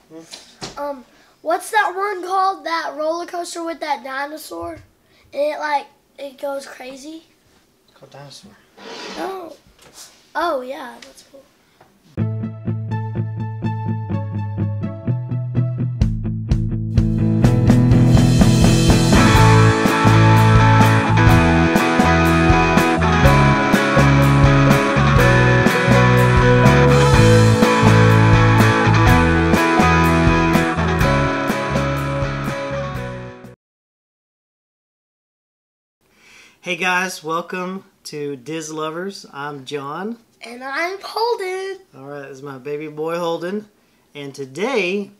What's that one called? That roller coaster with that dinosaur? And it goes crazy? It's called Dinosaur. No. Oh, yeah, that's cool. Hey guys, welcome to Diz Lovers. I'm John. And I'm Holden. Alright, this is my baby boy Holden. And today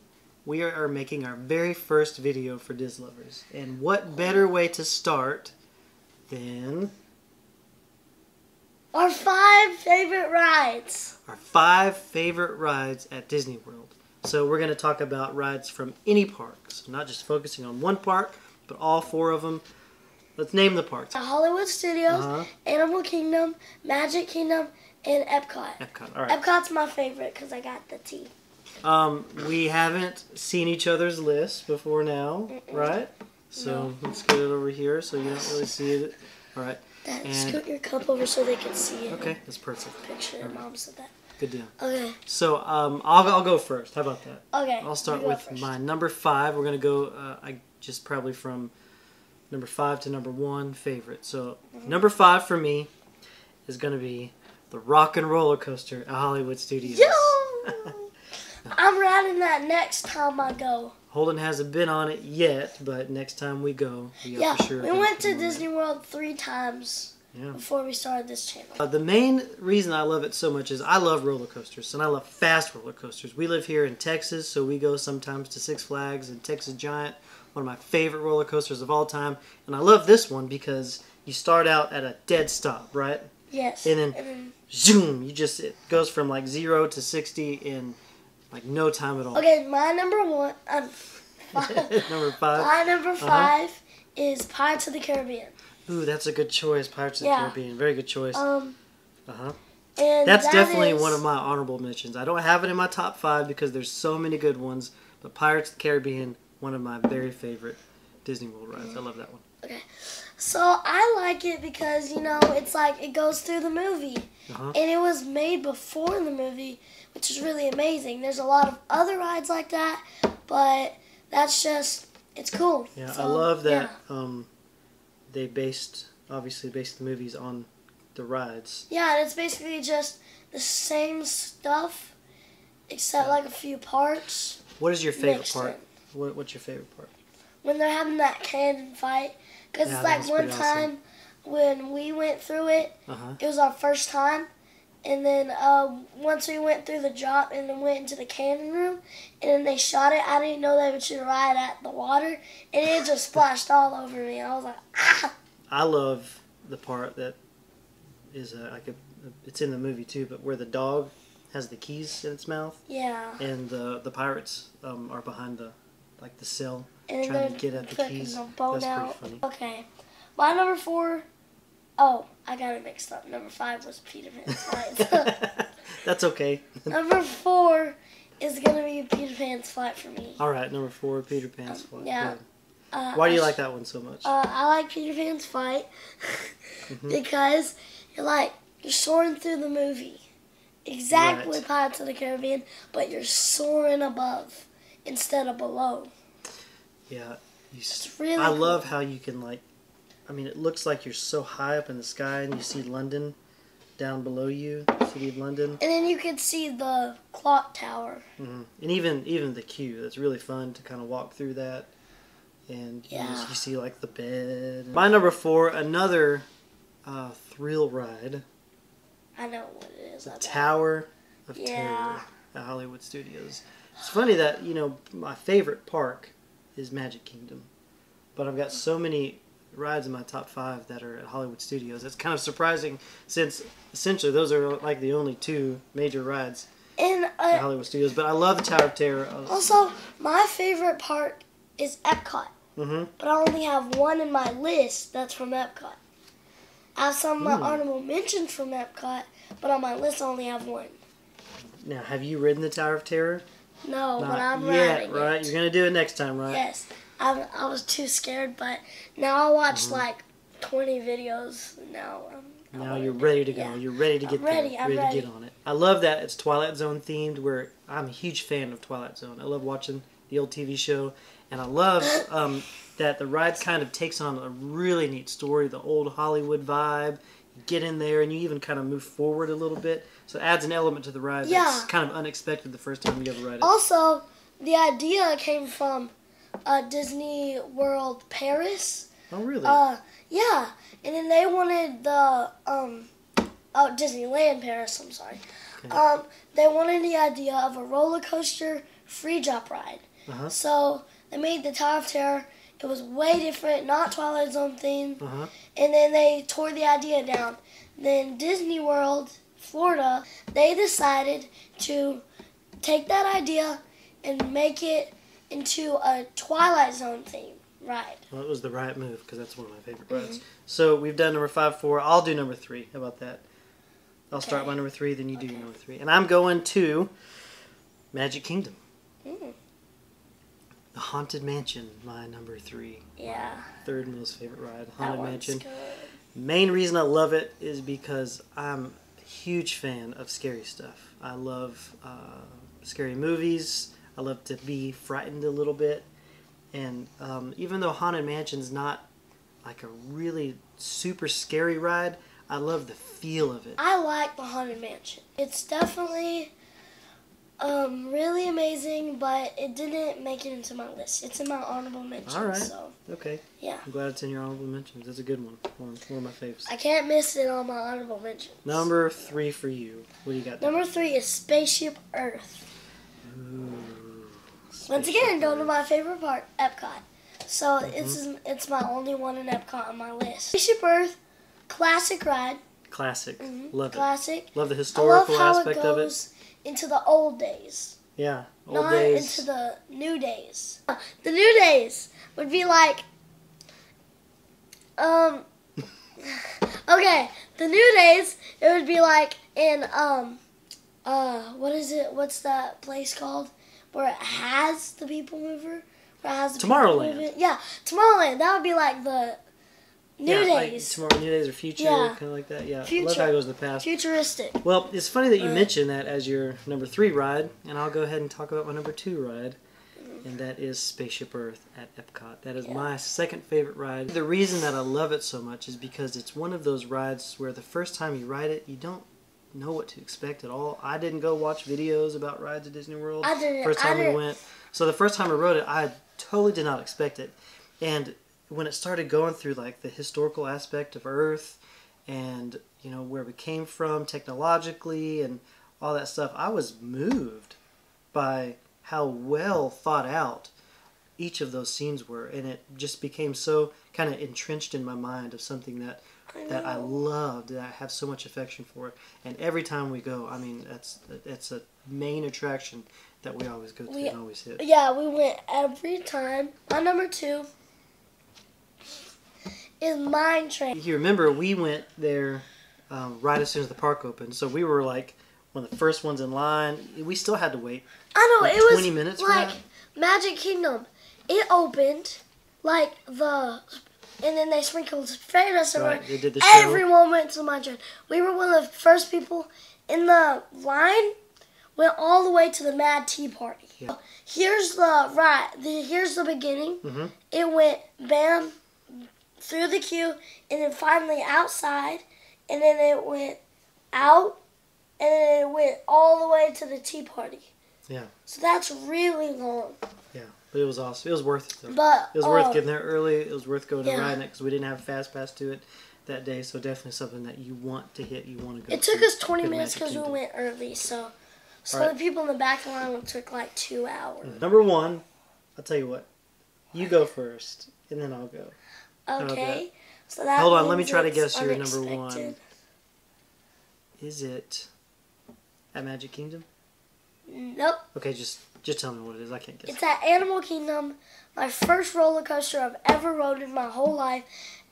we are making our very first video for Diz Lovers. And what better way to start than our 5 favorite rides. Our 5 favorite rides at Disneyworld. So we're going to talk about rides from any park. So not just focusing on one park, but all 4 of them. Let's name the parks. Hollywood Studios, Animal Kingdom, Magic Kingdom, and Epcot. Epcot, all right. Epcot's my favorite because I got the T. We haven't seen each other's lists before now, right? So let's get it over here so you don't really see it. All right. Dad, scoot your cup over so they can see it. Okay, that's perfect. Picture it. Mom said that. Good deal. Okay. So I'll go first. How about that? Okay. I'll start with my number 5. We're gonna go. Just probably from number 5 to number 1 favorite. So number 5 for me is gonna be the Rock and Roller Coaster at Hollywood Studios. Yo! I'm riding that next time I go. Holden hasn't been on it yet, but next time we go, for sure. We went to Disney World 3 times before we started this channel. The main reason I love it so much is I love roller coasters, and I love fast roller coasters. We live here in Texas, so we go sometimes to Six Flags and Texas Giant, one of my favorite roller coasters of all time. And I love this one because you start out at a dead stop, right? Yes. And then zoom, it goes from like 0 to 60 in like no time at all. Okay, my number 1, Number 5. My number 5 is Pirates of the Caribbean. Ooh, that's a good choice, Pirates of the Caribbean. Very good choice. And that's definitely one of my honorable mentions. I don't have it in my top 5 because there's so many good ones, but Pirates of the Caribbean, one of my very favorite Disney World rides. I love that one. Okay. So I like it because, it's like it goes through the movie. And it was made before the movie, which is really amazing. There's a lot of other rides like that, but that's just, it's cool. Yeah, so, I love that they obviously based the movies on the rides. Yeah, and it's basically just the same stuff, except like a few parts. What is your favorite part? What's your favorite part? When they're having that cannon fight. Because it's like one time when we went through it, it was our first time. And then once we went through the drop and then went into the cannon room, and then they shot it, I didn't know they would shoot right at the water. And it just splashed all over me. I was like, ah! I love the part that is it's in the movie too, but where the dog has the keys in its mouth. Yeah. And the pirates are behind the cell and trying to get at the keys. The bone That's out. pretty funny. Okay. My number 4. Oh, I got it mixed up. Number 5 was Peter Pan's Flight. That's okay. Number 4 is going to be Peter Pan's Flight for me. All right, number 4, Peter Pan's Flight. Yeah. Why do you like that one so much? I like Peter Pan's Flight because you're soaring through the movie. Exactly Pirates of the Caribbean, but you're soaring above instead of below. Yeah. It's really I cool. love how you can it looks like you're so high up in the sky and you see London down below you, City of London. And then you can see the clock tower. And even the queue. That's really fun to kind of walk through that. And you see the bed. My number 4, another thrill ride. I know what it is. The Tower of Terror at Hollywood Studios. It's funny that, my favorite park is Magic Kingdom. But I've got so many rides in my top 5 that are at Hollywood Studios. It's kind of surprising since essentially those are like the only 2 major rides at Hollywood Studios. But I love the Tower of Terror. Also, my favorite park is Epcot. But I only have 1 in my list that's from Epcot. I have some of my honorable mentions from Epcot, but on my list I only have 1. Now, have you ridden the Tower of Terror? No, but I'm riding riding right? it. You're going to do it next time, right? Yes. I was too scared, but now I watched like 20 videos. Now you're ready to go. Yeah. You're ready to get there. I'm ready to get on it. I love that it's Twilight Zone themed. Where I'm a huge fan of Twilight Zone. I love watching the old TV show, and I love that the ride kind of takes on a really neat story, the old Hollywood vibe. You get in there, and you even kind of move forward a little bit, so it adds an element to the ride that's kind of unexpected the first time you ever ride it. Also, the idea came from Disneyworld Paris. Oh, really? Yeah, and then they wanted the Disneyland Paris. I'm sorry. Okay. They wanted the idea of a roller coaster free drop ride. So they made the Tower of Terror. It was way different, not Twilight Zone themed. And then they tore the idea down. Then Disney World, Florida, they decided to take that idea and make it into a Twilight Zone theme ride. Well, it was the right move because that's one of my favorite rides. So we've done number 5, 4. I'll do number 3. How about that? I'll start my number 3, then you do your number 3. And I'm going to Magic Kingdom. The Haunted Mansion, my number 3. Yeah. Third most favorite ride, Haunted Mansion. Good. Main reason I love it is because I'm a huge fan of scary stuff. I love scary movies. I love to be frightened a little bit. And even though Haunted Mansion's not like a really super scary ride, I love the feel of it. I like the Haunted Mansion. It's definitely really amazing, but it didn't make it into my list. It's in my honorable mentions. All right. So, okay. Yeah. I'm glad it's in your honorable mentions. It's a good one. One of my favorites. I can't miss it on my honorable mentions. Number 3 for you. What do you got there? Number 3 is Spaceship Earth. Ooh, Once again, go to my favorite part, Epcot. So it's my only one in Epcot on my list. Spaceship Earth, classic ride. Classic. Love classic. it. Love the historical aspect of it. I love how it goes into the old days. Yeah, old days. Not into the new days. The new days would be like, okay, the new days, it would be like in, what is it? What's that place called? Where it has the People Mover? Where it has the Tomorrowland. Yeah, Tomorrowland. That would be like the new days. Like New Days or Future, kind of like that. Yeah, Future. I love how it goes in the past. Futuristic. Well, it's funny that you mentioned that as your number 3 ride, and I'll go ahead and talk about my number 2 ride, and that is Spaceship Earth at Epcot. That is my second favorite ride. The reason that I love it so much is because it's one of those rides where the first time you ride it, you don't know what to expect at all. I didn't go watch videos about rides at Disney World. I didn't. First time we went. So the first time I rode it, I totally did not expect it. And when it started going through like the historical aspect of Earth and, you know, where we came from technologically and all that stuff, I was moved by how well thought out each of those scenes were. And it just became so kind of entrenched in my mind of something that I loved, that I have so much affection for. And every time we go, I mean, it's a main attraction that we always go to and always hit. Yeah, we went every time. My number 2 is Mine Train. You remember we went there right as soon as the park opened, so we were like one of the first ones in line. We still had to wait. I know, like it was 20 minutes like for that? Magic Kingdom. It opened like and then they sprinkled fairy dust everywhere. Right, they did the show. Everyone went to Mine Train. We were one of the first people in the line. Went all the way to the Mad Tea Party. Yeah. Here's here's the beginning. It went bam through the queue, and then finally outside, and then it went out, and then it went all the way to the tea party. Yeah. So that's really long. Yeah, but it was awesome. It was worth it, though. But it was worth getting there early. It was worth going and riding it because we didn't have a fast pass to it that day. So definitely something that you want to hit. You want to go. It took us 20 minutes because we went early. So the people in the back of the line took like 2 hours. Number 1, I'll tell you what. You go first, and then I'll go. Okay. So that Hold on, let me try to guess your unexpected. number 1. Is it at Magic Kingdom? Nope. Okay, just tell me what it is. I can't guess. It's at Animal Kingdom. My first roller coaster I've ever rode in my whole life.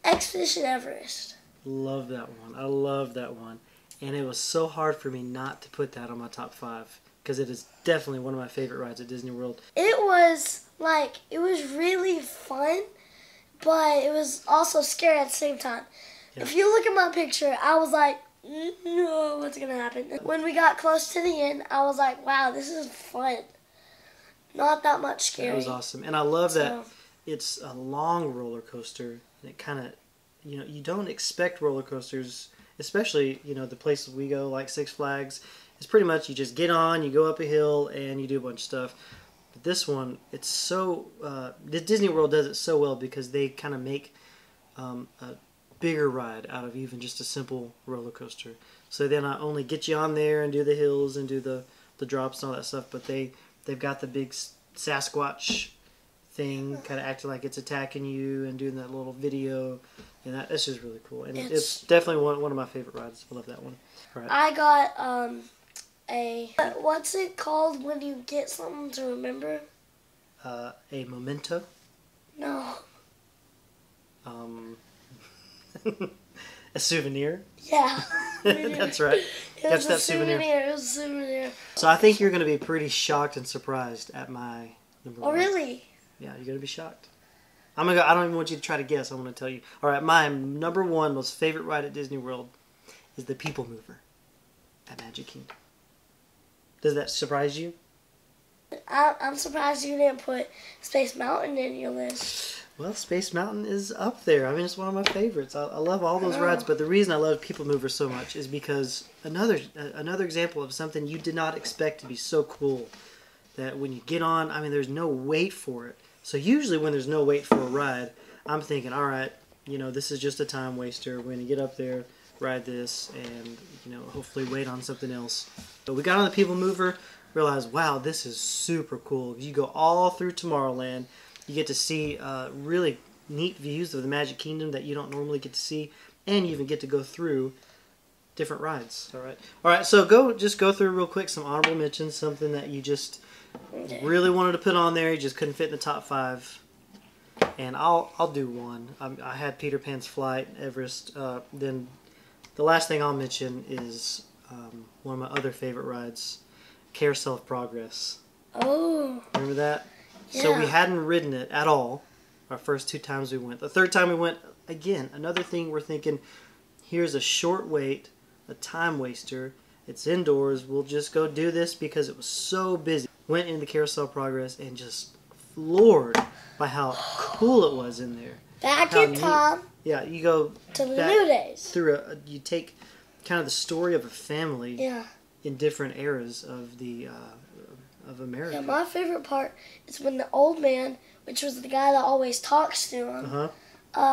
Expedition Everest. Love that one. I love that one. And it was so hard for me not to put that on my top 5 because it is definitely one of my favorite rides at Disney World. It was really fun, but it was also scary at the same time. Yeah. If you look at my picture, I was like, no, what's going to happen? When we got close to the end, I was like, wow, this is fun. Not that much scary. That was awesome. And I love that it's a long roller coaster. And it kind of, you know, you don't expect roller coasters, especially, you know, the places we go, like Six Flags. It's pretty much you just get on, you go up a hill, and you do a bunch of stuff. But this one, it's so, Disney World does it so well because they kind of make a bigger ride out of even just a simple roller coaster. So they not only get you on there and do the hills and do the drops and all that stuff, but they've got the big Sasquatch thing kind of acting like it's attacking you and doing that little video, and that's just really cool. And it's definitely one of my favorite rides. I love that one. Right. I got what's it called when you get something to remember? A memento? No. A souvenir? Yeah. That's right. Catch that souvenir. It was a souvenir. So I think you're going to be pretty shocked and surprised at my number one. Oh, really? Yeah, you're going to be shocked. I don't even want you to try to guess. I'm going to tell you. All right, my number one most favorite ride at Disney World is the People Mover at Magic Kingdom. Does that surprise you? I'm surprised you didn't put Space Mountain in your list. Well, Space Mountain is up there. I mean, it's one of my favorites. I love all those rides, but the reason I love People Mover so much is because another example of something you did not expect to be so cool, that when you get on, I mean, there's no wait for it. So usually when there's no wait for a ride, I'm thinking, all right, you know, this is just a time waster. We're going to get up there, ride this, and, you know, hopefully wait on something else. But we got on the People Mover, realized, wow, this is super cool. You go all through Tomorrowland. You get to see really neat views of the Magic Kingdom that you don't normally get to see, and you even get to go through different rides. All right. So just go through real quick some honorable mentions, something that you just really wanted to put on there, you just couldn't fit in the top 5. And I'll do one. I had Peter Pan's Flight, Everest. Then the last thing I'll mention is one of my other favorite rides, Carousel of Progress. Oh. Remember that? Yeah. So we hadn't ridden it at all our first 2 times we went. The third time we went, again, another thing we're thinking, here's a short wait, a time waster. It's indoors. We'll just go do this because it was so busy. Went into Carousel of Progress and just floored by how cool it was in there. Back in time. Yeah, you go to the New Days. You take kind of the story of a family. Yeah. In different eras of the of America. Yeah, my favorite part is when the old man, which was the guy that always talks to him,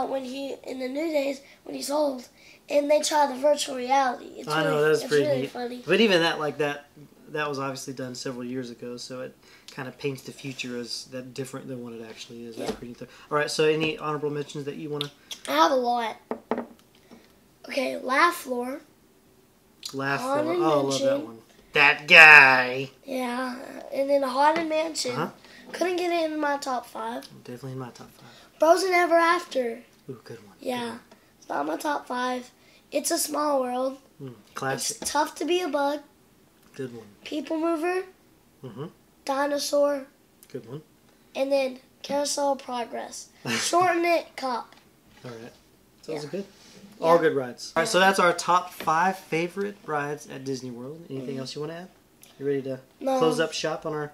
when he in the New Days when he's old, and they try the virtual reality. I know, that's pretty really neat. Funny. But even that was obviously done several years ago, so it kind of paints the future as that different than what it actually is. Yeah. That's pretty neat. All right, so any honorable mentions that you want to? I have a lot. Okay, Laugh Floor. Laugh Floor. Oh, I love that one. That guy. Yeah, and then Haunted Mansion. Couldn't get it in my top 5. Definitely in my top 5. Frozen Ever After. Ooh, good one. Yeah, good one. It's not my top 5. It's a Small World. Classic. It's Tough to Be a Bug. Good one. People Mover. Dinosaur. Good one. And then Carousel of Progress. Shorten it, Cop. All right. Those are good. All good rides. All right, so that's our top 5 favorite rides at Disney World. Anything else you want to add? You ready to close up shop on our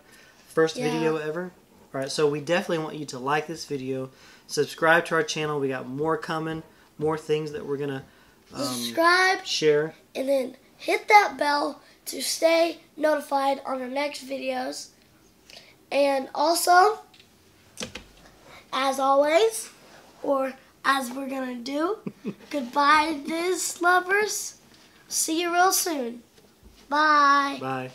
first video ever? All right, so we definitely want you to like this video, subscribe to our channel. We got more coming, more things that we're going to subscribe, share. And then hit that bell to stay notified on our next videos. And also, as always, or as we're going to do, goodbye, Diz lovers. See you real soon. Bye. Bye.